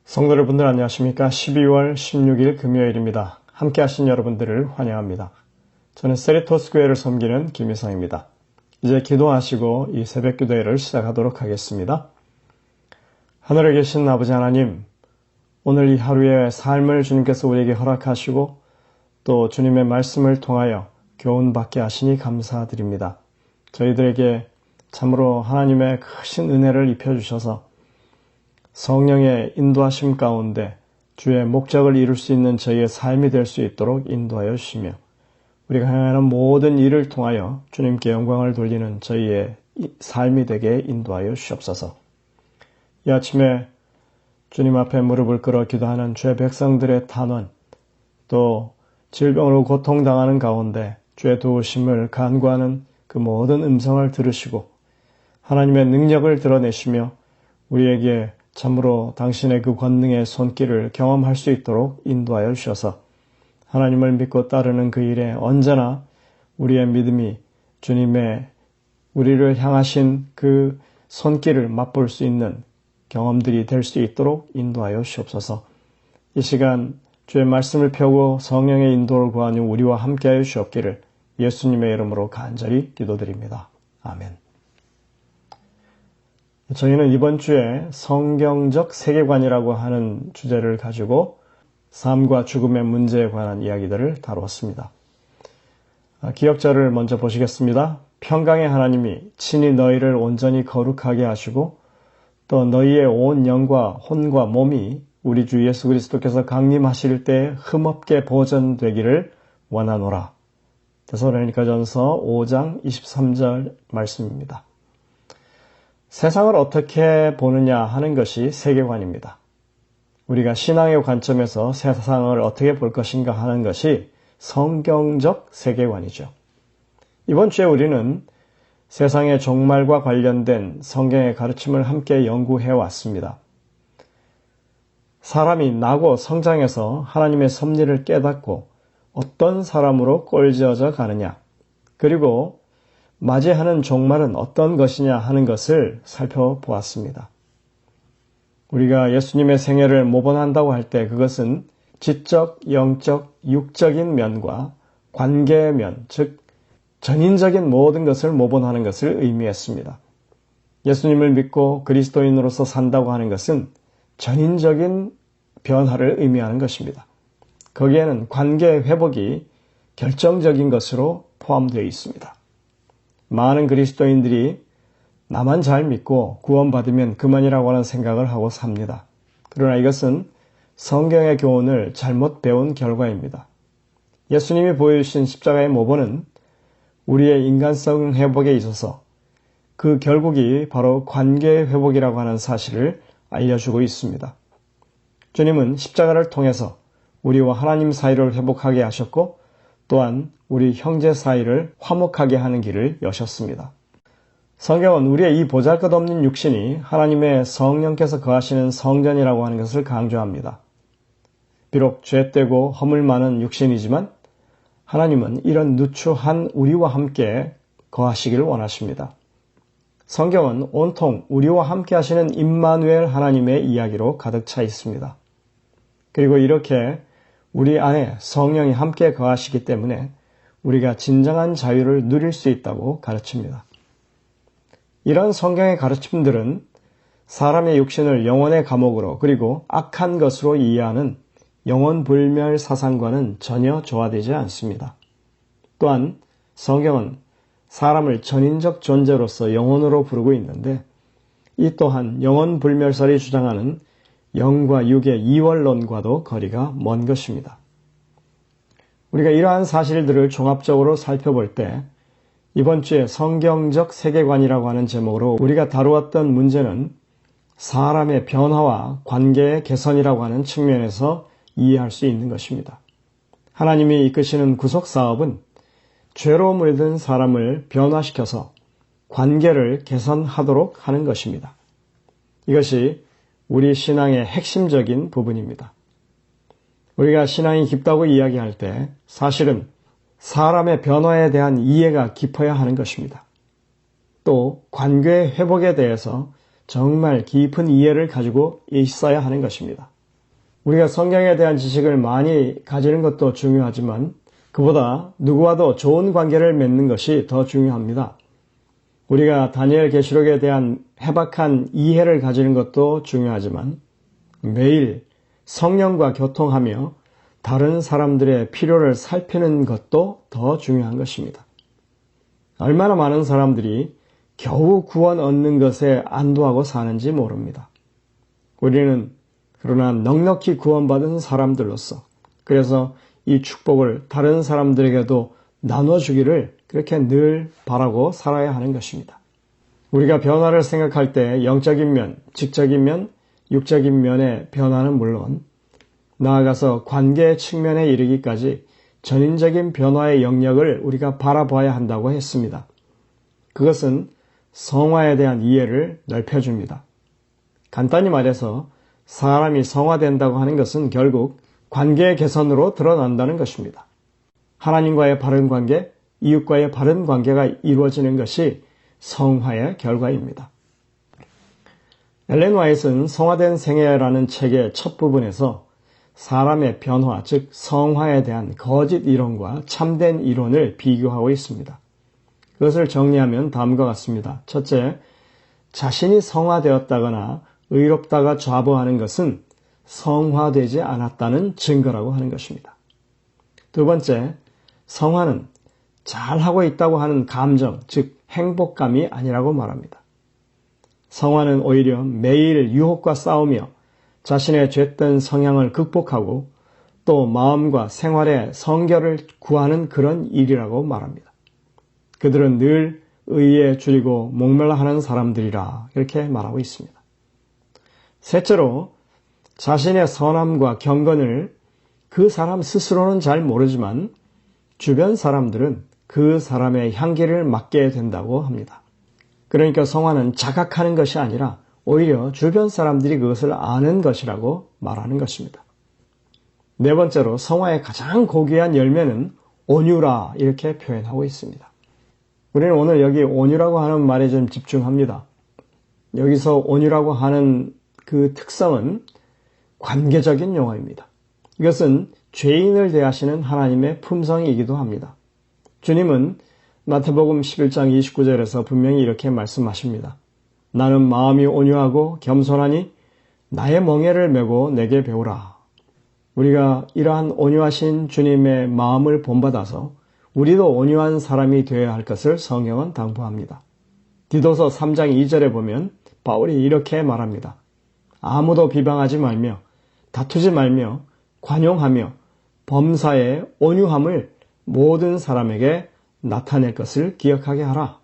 성도 여러분들 안녕하십니까? 12월 16일 금요일입니다. 함께 하신 여러분들을 환영합니다. 저는 세리토스 교회를 섬기는 김희성입니다. 이제 기도하시고 이 새벽 기도회를 시작하도록 하겠습니다. 하늘에 계신 아버지 하나님, 오늘 이 하루의 삶을 주님께서 우리에게 허락하시고 또 주님의 말씀을 통하여 교훈받게 하시니 감사드립니다. 저희들에게 참으로 하나님의 크신 은혜를 입혀주셔서 성령의 인도하심 가운데 주의 목적을 이룰 수 있는 저희의 삶이 될 수 있도록 인도하여 주시며 우리가 행하는 모든 일을 통하여 주님께 영광을 돌리는 저희의 삶이 되게 인도하여 주시옵소서. 이 아침에 주님 앞에 무릎을 꿇어 기도하는 주의 백성들의 탄원, 또 질병으로 고통당하는 가운데 주의 도우심을 간구하는 그 모든 음성을 들으시고 하나님의 능력을 드러내시며 우리에게 참으로 당신의 그 권능의 손길을 경험할 수 있도록 인도하여 주셔서 하나님을 믿고 따르는 그 일에 언제나 우리의 믿음이 주님의 우리를 향하신 그 손길을 맛볼 수 있는 경험들이 될 수 있도록 인도하여 주옵소서. 이 시간 주의 말씀을 펴고 성령의 인도를 구하는 우리와 함께하여 주옵기를 예수님의 이름으로 간절히 기도드립니다. 아멘. 저희는 이번 주에 성경적 세계관이라고 하는 주제를 가지고 삶과 죽음의 문제에 관한 이야기들을 다루었습니다. 기억자를 먼저 보시겠습니다. 평강의 하나님이 친히 너희를 온전히 거룩하게 하시고 또 너희의 온 영과 혼과 몸이 우리 주 예수 그리스도께서 강림하실 때 흠없게 보존되기를 원하노라. 데살로니가전서 5장 23절 말씀입니다. 세상을 어떻게 보느냐 하는 것이 세계관입니다. 우리가 신앙의 관점에서 세상을 어떻게 볼 것인가 하는 것이 성경적 세계관이죠. 이번 주에 우리는 세상의 종말과 관련된 성경의 가르침을 함께 연구해 왔습니다. 사람이 나고 성장해서 하나님의 섭리를 깨닫고 어떤 사람으로 꼴지어져 가느냐, 그리고 맞이하는 종말은 어떤 것이냐 하는 것을 살펴보았습니다. 우리가 예수님의 생애를 모본한다고 할 때 그것은 지적, 영적, 육적인 면과 관계의 면, 즉 전인적인 모든 것을 모본하는 것을 의미했습니다. 예수님을 믿고 그리스도인으로서 산다고 하는 것은 전인적인 변화를 의미하는 것입니다. 거기에는 관계의 회복이 결정적인 것으로 포함되어 있습니다. 많은 그리스도인들이 나만 잘 믿고 구원받으면 그만이라고 하는 생각을 하고 삽니다. 그러나 이것은 성경의 교훈을 잘못 배운 결과입니다. 예수님이 보여주신 십자가의 모본은 우리의 인간성 회복에 있어서 그 결국이 바로 관계의 회복이라고 하는 사실을 알려주고 있습니다. 주님은 십자가를 통해서 우리와 하나님 사이를 회복하게 하셨고 또한 우리 형제 사이를 화목하게 하는 길을 여셨습니다. 성경은 우리의 이 보잘것없는 육신이 하나님의 성령께서 거하시는 성전이라고 하는 것을 강조합니다. 비록 죄되고 허물 많은 육신이지만 하나님은 이런 누추한 우리와 함께 거하시기를 원하십니다. 성경은 온통 우리와 함께 하시는 임마누엘 하나님의 이야기로 가득 차 있습니다. 그리고 이렇게 우리 안에 성령이 함께 거하시기 때문에 우리가 진정한 자유를 누릴 수 있다고 가르칩니다. 이런 성경의 가르침들은 사람의 육신을 영혼의 감옥으로 그리고 악한 것으로 이해하는 영혼불멸 사상과는 전혀 조화되지 않습니다. 또한 성경은 사람을 전인적 존재로서 영혼으로 부르고 있는데 이 또한 영혼불멸설이 주장하는 영과 육의 이원론과도 거리가 먼 것입니다. 우리가 이러한 사실들을 종합적으로 살펴볼 때 이번 주에 성경적 세계관이라고 하는 제목으로 우리가 다루었던 문제는 사람의 변화와 관계의 개선이라고 하는 측면에서 이해할 수 있는 것입니다. 하나님이 이끄시는 구속사업은 죄로 물든 사람을 변화시켜서 관계를 개선하도록 하는 것입니다. 이것이 우리 신앙의 핵심적인 부분입니다. 우리가 신앙이 깊다고 이야기할 때 사실은 사람의 변화에 대한 이해가 깊어야 하는 것입니다. 또 관계의 회복에 대해서 정말 깊은 이해를 가지고 있어야 하는 것입니다. 우리가 성경에 대한 지식을 많이 가지는 것도 중요하지만 그보다 누구와도 좋은 관계를 맺는 것이 더 중요합니다. 우리가 다니엘 계시록에 대한 해박한 이해를 가지는 것도 중요하지만 매일 성령과 교통하며 다른 사람들의 필요를 살피는 것도 더 중요한 것입니다. 얼마나 많은 사람들이 겨우 구원 얻는 것에 안도하고 사는지 모릅니다. 우리는 그러나 넉넉히 구원받은 사람들로서 그래서 이 축복을 다른 사람들에게도 나눠주기를 그렇게 늘 바라고 살아야 하는 것입니다. 우리가 변화를 생각할 때 영적인 면, 직적인 면, 육적인 면의 변화는 물론 나아가서 관계 측면에 이르기까지 전인적인 변화의 영역을 우리가 바라봐야 한다고 했습니다. 그것은 성화에 대한 이해를 넓혀줍니다. 간단히 말해서 사람이 성화된다고 하는 것은 결국 관계 개선으로 드러난다는 것입니다. 하나님과의 바른 관계, 이웃과의 바른 관계가 이루어지는 것이 성화의 결과입니다. 엘렌 화이트는 성화된 생애라는 책의 첫 부분에서 사람의 변화, 즉 성화에 대한 거짓 이론과 참된 이론을 비교하고 있습니다. 그것을 정리하면 다음과 같습니다. 첫째, 자신이 성화되었다거나 의롭다가 좌보하는 것은 성화되지 않았다는 증거라고 하는 것입니다. 두 번째, 성화는 잘하고 있다고 하는 감정, 즉 행복감이 아니라고 말합니다. 성화는 오히려 매일 유혹과 싸우며 자신의 죄된 성향을 극복하고 또 마음과 생활의 성결을 구하는 그런 일이라고 말합니다. 그들은 늘 의에 줄이고 목말라 하는 사람들이라 이렇게 말하고 있습니다. 셋째로 자신의 선함과 경건을 그 사람 스스로는 잘 모르지만 주변 사람들은 그 사람의 향기를 맡게 된다고 합니다. 그러니까 성화는 자각하는 것이 아니라 오히려 주변 사람들이 그것을 아는 것이라고 말하는 것입니다. 네 번째로 성화의 가장 고귀한 열매는 온유라 이렇게 표현하고 있습니다. 우리는 오늘 여기 온유라고 하는 말에 좀 집중합니다. 여기서 온유라고 하는 그 특성은 관계적인 용어입니다. 이것은 죄인을 대하시는 하나님의 품성이기도 합니다. 주님은 마태복음 11장 29절에서 분명히 이렇게 말씀하십니다. 나는 마음이 온유하고 겸손하니 나의 멍에를 메고 내게 배우라. 우리가 이러한 온유하신 주님의 마음을 본받아서 우리도 온유한 사람이 되어야 할 것을 성경은 당부합니다. 디도서 3장 2절에 보면 바울이 이렇게 말합니다. 아무도 비방하지 말며 다투지 말며 관용하며 범사에 온유함을 모든 사람에게 나타낼 것을 기억하게 하라.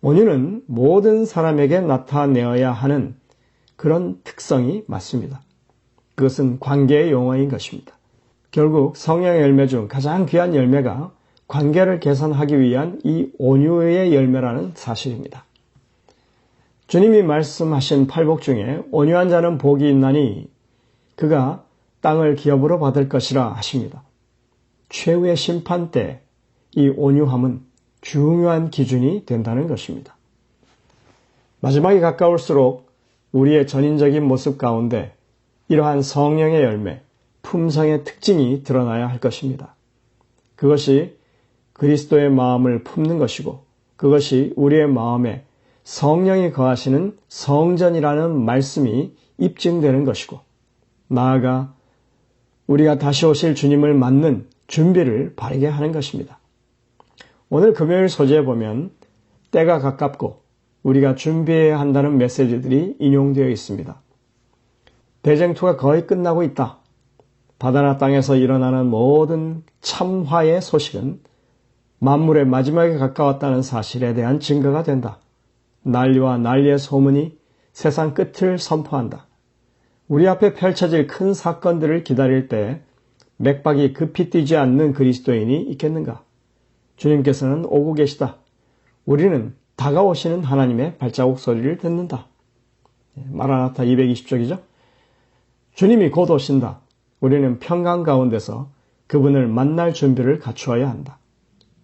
온유는 모든 사람에게 나타내어야 하는 그런 특성이 맞습니다. 그것은 관계의 용어인 것입니다. 결국 성령의 열매 중 가장 귀한 열매가 관계를 개선하기 위한 이 온유의 열매라는 사실입니다. 주님이 말씀하신 팔복 중에 온유한 자는 복이 있나니 그가 땅을 기업으로 받을 것이라 하십니다. 최후의 심판 때 이 온유함은 중요한 기준이 된다는 것입니다. 마지막이 가까울수록 우리의 전인적인 모습 가운데 이러한 성령의 열매, 품성의 특징이 드러나야 할 것입니다. 그것이 그리스도의 마음을 품는 것이고 그것이 우리의 마음에 성령이 거하시는 성전이라는 말씀이 입증되는 것이고 나아가 우리가 다시 오실 주님을 맞는 준비를 바르게 하는 것입니다. 오늘 금요일 소재에 보면 때가 가깝고 우리가 준비해야 한다는 메시지들이 인용되어 있습니다. 대쟁투가 거의 끝나고 있다. 바다나 땅에서 일어나는 모든 참화의 소식은 만물의 마지막에 가까웠다는 사실에 대한 증거가 된다. 난리와 난리의 소문이 세상 끝을 선포한다. 우리 앞에 펼쳐질 큰 사건들을 기다릴 때 맥박이 급히 뛰지 않는 그리스도인이 있겠는가? 주님께서는 오고 계시다. 우리는 다가오시는 하나님의 발자국 소리를 듣는다. 마라나타 220쪽이죠. 주님이 곧 오신다. 우리는 평강 가운데서 그분을 만날 준비를 갖추어야 한다.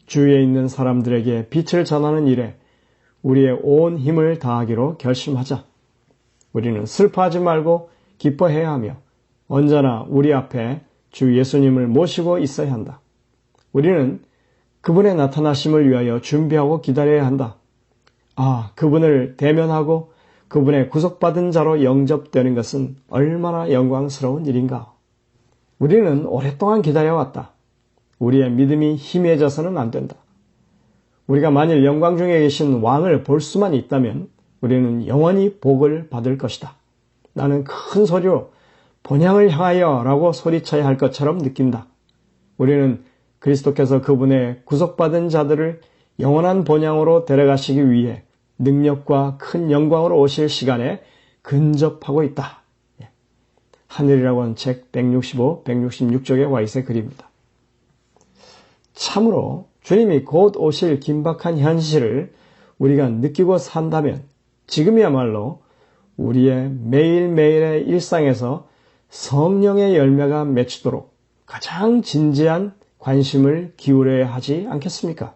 주위에 있는 사람들에게 빛을 전하는 일에 우리의 온 힘을 다하기로 결심하자. 우리는 슬퍼하지 말고 기뻐해야 하며 언제나 우리 앞에 주 예수님을 모시고 있어야 한다. 우리는 그분의 나타나심을 위하여 준비하고 기다려야 한다. 그분을 대면하고 그분의 구속받은 자로 영접되는 것은 얼마나 영광스러운 일인가. 우리는 오랫동안 기다려왔다. 우리의 믿음이 희미해져서는 안 된다. 우리가 만일 영광 중에 계신 왕을 볼 수만 있다면 우리는 영원히 복을 받을 것이다. 나는 큰 소리로 본향을 향하여 라고 소리쳐야 할 것처럼 느낀다. 우리는 그리스도께서 그분의 구속받은 자들을 영원한 본향으로 데려가시기 위해 능력과 큰 영광으로 오실 시간에 근접하고 있다. 하늘이라고 하는 책 165, 166쪽에 와 있어 글입니다. 참으로 주님이 곧 오실 긴박한 현실을 우리가 느끼고 산다면 지금이야말로 우리의 매일매일의 일상에서 성령의 열매가 맺히도록 가장 진지한 관심을 기울여야 하지 않겠습니까?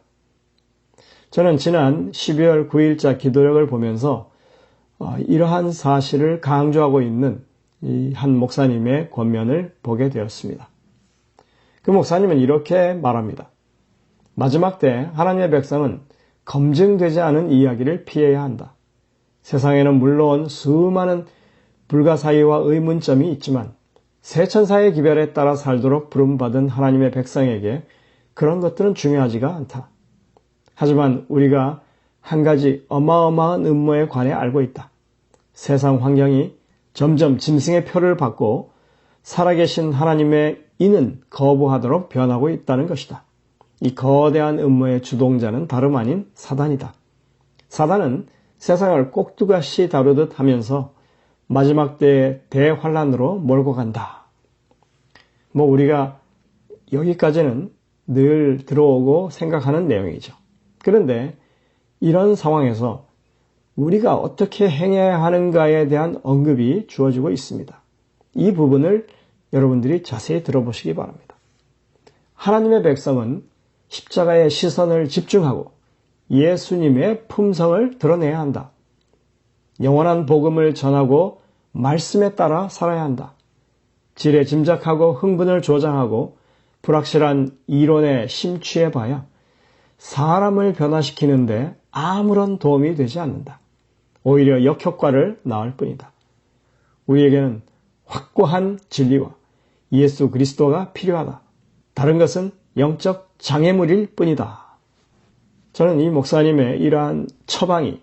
저는 지난 12월 9일자 기도력을 보면서 이러한 사실을 강조하고 있는 이 한 목사님의 권면을 보게 되었습니다. 그 목사님은 이렇게 말합니다. 마지막 때 하나님의 백성은 검증되지 않은 이야기를 피해야 한다. 세상에는 물론 수많은 불가사의와 의문점이 있지만 세천사의 기별에 따라 살도록 부름받은 하나님의 백성에게 그런 것들은 중요하지가 않다. 하지만 우리가 한 가지 어마어마한 음모에 관해 알고 있다. 세상 환경이 점점 짐승의 표를 받고 살아계신 하나님의 인은 거부하도록 변하고 있다는 것이다. 이 거대한 음모의 주동자는 다름 아닌 사단이다. 사단은 세상을 꼭두가시 다루듯 하면서 마지막 때의 대환란으로 몰고 간다. 우리가 여기까지는 늘 들어오고 생각하는 내용이죠. 그런데 이런 상황에서 우리가 어떻게 행해야 하는가에 대한 언급이 주어지고 있습니다. 이 부분을 여러분들이 자세히 들어보시기 바랍니다. 하나님의 백성은 십자가의 시선을 집중하고 예수님의 품성을 드러내야 한다. 영원한 복음을 전하고 말씀에 따라 살아야 한다. 지레 짐작하고 흥분을 조장하고 불확실한 이론에 심취해봐야 사람을 변화시키는데 아무런 도움이 되지 않는다. 오히려 역효과를 낳을 뿐이다. 우리에게는 확고한 진리와 예수 그리스도가 필요하다. 다른 것은 영적 장애물일 뿐이다. 저는 이 목사님의 이러한 처방이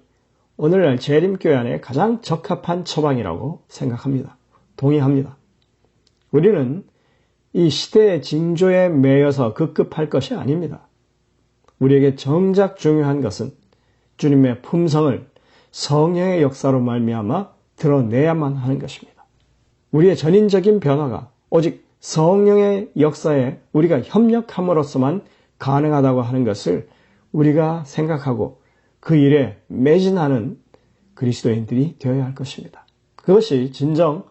오늘날 재림교회 안에 가장 적합한 처방이라고 생각합니다. 동의합니다. 우리는 이 시대의 징조에 매여서 급급할 것이 아닙니다. 우리에게 정작 중요한 것은 주님의 품성을 성령의 역사로 말미암아 드러내야만 하는 것입니다. 우리의 전인적인 변화가 오직 성령의 역사에 우리가 협력함으로써만 가능하다고 하는 것을 우리가 생각하고 그 일에 매진하는 그리스도인들이 되어야 할 것입니다. 그것이 진정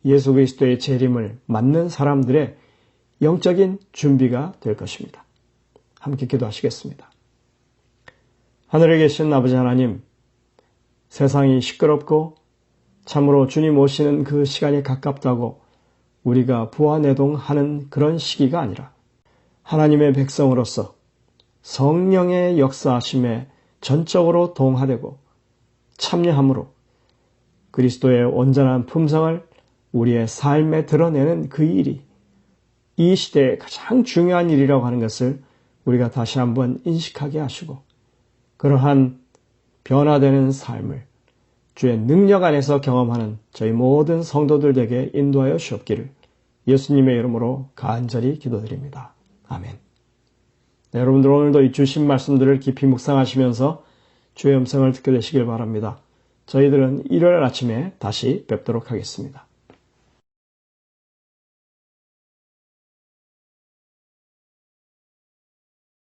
예수 그리스도의 재림을 맞는 사람들의 영적인 준비가 될 것입니다. 함께 기도하시겠습니다. 하늘에 계신 아버지 하나님, 세상이 시끄럽고 참으로 주님 오시는 그 시간이 가깝다고 우리가 부화내동하는 그런 시기가 아니라 하나님의 백성으로서 성령의 역사하심에 전적으로 동화되고 참여함으로 그리스도의 온전한 품성을 우리의 삶에 드러내는 그 일이 이 시대의 가장 중요한 일이라고 하는 것을 우리가 다시 한번 인식하게 하시고 그러한 변화되는 삶을 주의 능력 안에서 경험하는 저희 모든 성도들에게 인도하여 주옵기를 예수님의 이름으로 간절히 기도드립니다. 아멘. 네, 여러분들 오늘도 이 주신 말씀들을 깊이 묵상하시면서 주의 음성을 듣게 되시길 바랍니다. 저희들은 일요일 아침에 다시 뵙도록 하겠습니다.